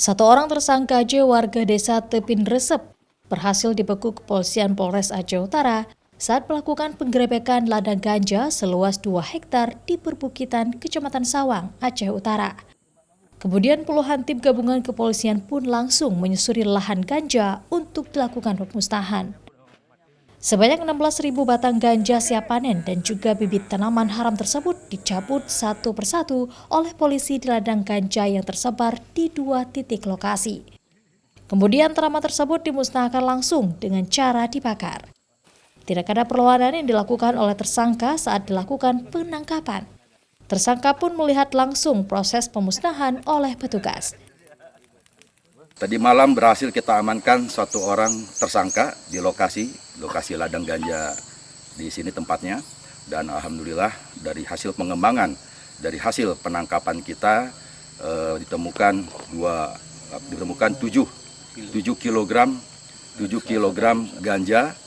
Satu orang tersangka J warga desa Tepin Resep berhasil dibekuk kepolisian Polres Aceh Utara saat melakukan penggerebekan ladang ganja seluas 2 hektar di perbukitan Kecamatan Sawang, Aceh Utara. Kemudian puluhan tim gabungan kepolisian pun langsung menyusuri lahan ganja untuk dilakukan pemusnahan. Sebanyak 16.000 batang ganja siap panen dan juga bibit tanaman haram tersebut dicabut satu persatu oleh polisi di ladang ganja yang tersebar di 2 titik lokasi. Kemudian tanaman tersebut dimusnahkan langsung dengan cara dibakar. Tidak ada perlawanan yang dilakukan oleh tersangka saat dilakukan penangkapan. Tersangka pun melihat langsung proses pemusnahan oleh petugas. Tadi malam berhasil kita amankan satu orang tersangka di lokasi ladang ganja di sini tempatnya. Dan alhamdulillah dari hasil pengembangan, dari hasil penangkapan kita ditemukan 7 kilogram ganja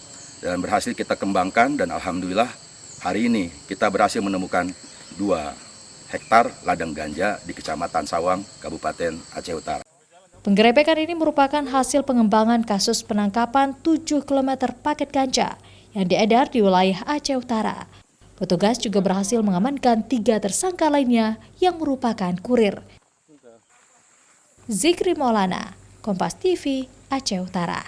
dan berhasil kita kembangkan, dan alhamdulillah hari ini kita berhasil menemukan 2 hektar ladang ganja di Kecamatan Sawang, Kabupaten Aceh Utara. Penggerebekan ini merupakan hasil pengembangan kasus penangkapan 7 km paket ganja yang diedar di wilayah Aceh Utara. Petugas juga berhasil mengamankan 3 tersangka lainnya yang merupakan kurir. Zikri Maulana, Kompas TV, Aceh Utara.